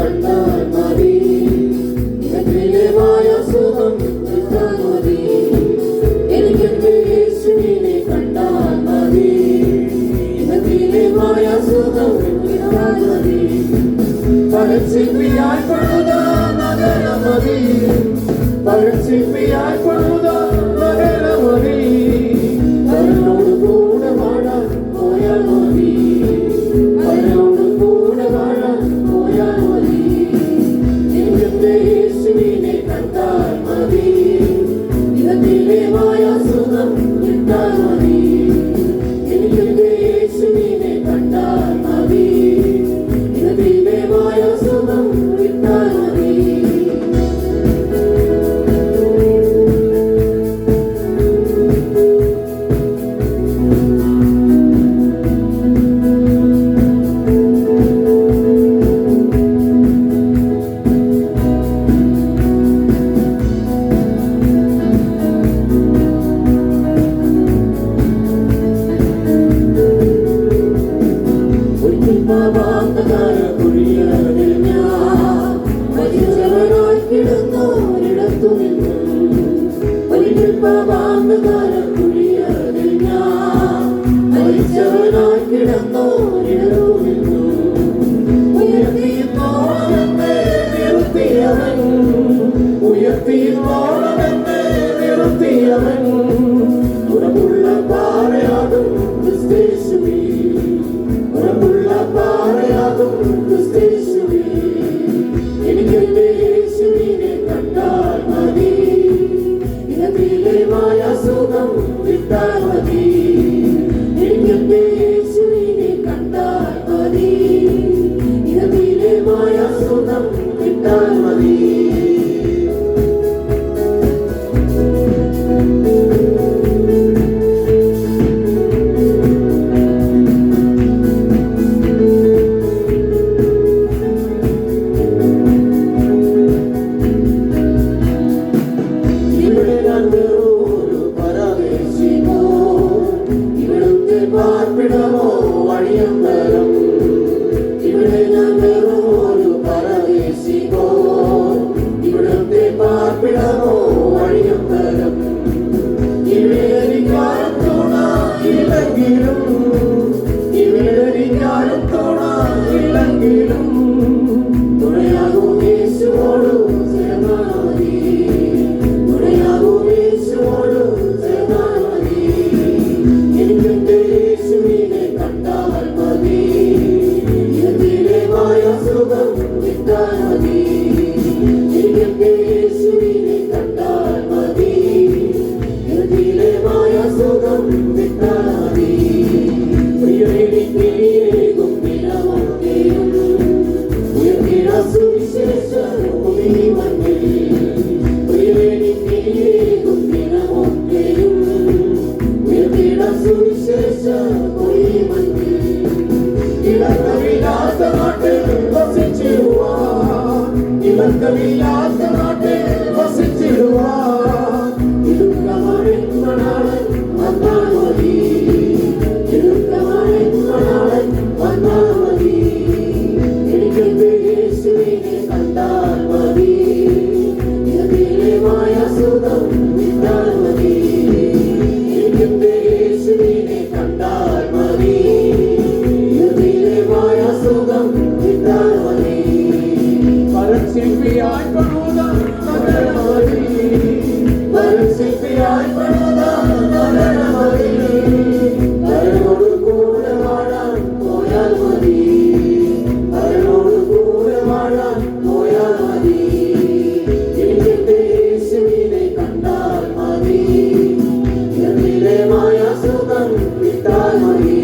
കണ്ടാൽ മതി, നിത്യമായ സുഖം കിട്ടാൻ മതി. എനിക്കെന്റെ യേശുവിനെ കണ്ടാൽ മതി, നിത്യമായ സുഖം കിട്ടാൻ മതി. പരശിപ്പിയായി പണിത നഗരം മതി, പരശിപ്പിയായി പണിത നഗരം മതി. അവനോട് കൂടെ വാഴാൻ പോയാൽ മതി, അവനോട് കൂടെ വാഴാൻ പോയാൽ മതി. എനിക്കെന്റെ യേശുവിനെ കണ്ടാൽ മതി, നിത്യമായ സുഖം കിട്ടാൻ മതി. എനിക്കെന്റെ യേശുവിനെ കണ്ടാൽ മതി, നിത്യമായ സുഖം കിട്ടാൻ മതി. എനിക്കെന്റെ യേശുവിനെ കണ്ടാൽ മതി, നിത്യമായ സുഖം കിട്ടാൻ മതി. എനിക്കെന്റെ യേശുവിനെ കണ്ടാൽ മതി, നിത്യമായ സുഖം കിട്ടാൻ മതി. പാർപ്പിടമോ വഴിയമ്പലം, ഇവിടെ ഞാൻ വേറൊരു പരദേശികോ. ഇവിടുത്തെ പാർപ്പിടമോ വഴിയമ്പലം, ഇവിടെ എനിക്കാരും തുണയില്ലെങ്കിലും, ഇവിടെ എനിക്കാരും തുണയില്ലെങ്കിലും തുണയാകും യേശുവോട് ചേർന്നാൽ മതി, തുണയാകും യേശുവോട് ചേർന്നാൽ മതി. എനിക്കെന്റെ യേശുവിനെ കണ്ടാൽ മതി, നിത്യമായ സുഖം കിട്ടാൻ മതി. എനിക്കെന്റെ യേശുവിനെ കണ്ടാൽ മതി, നിത്യമായ സുഖം കിട്ടാൻ മതി. പ്രിയനെനിക്കേകും നിലമൊക്കെയും ഉയർത്തിയ സുവിശേഷവും ഈ മണ്ണിൽ. പ്രിയനെനിക്കേകും നിലമൊക്കെയും ഇളക്കമില്ലാത്ത നാട്ടിൽ വസിച്ചിടുവാൻ, ഇളക്കമില്ലാത്ത നാട്ടിൽ വസിച്ചിടുവാൻ ഇടുക്കമാണെന്നാളൻ വന്നാൽ മതി, ഇടുക്കമാണെന്നാളൻ വന്നാൽ മതി. എനിക്കെന്റെ യേശുവിനെ കണ്ടാൽ മതി, നിത്യമായ സുഖം കിട്ടാൻ മതി. എനിക്കെന്റെ യേശുവിനെ കണ്ടാൽ മതി, നിത്യമായ സുഖം കിട്ടാൻ മതി. പരശിപ്പിയായി പണിത നഗരം മതി, പരശിപ്പിയായി പണിത നഗരം മതി. അവനോട് കൂടെ വാഴാൻ പോയാൽ മതി, അവനോട് കൂടെ വാഴാൻ പോയാൽ മതി. എനിക്കെന്റെ യേശുവിനെ കണ്ടാൽ മതി, നിത്യമായ സുഖം കിട്ടാൻ മതി.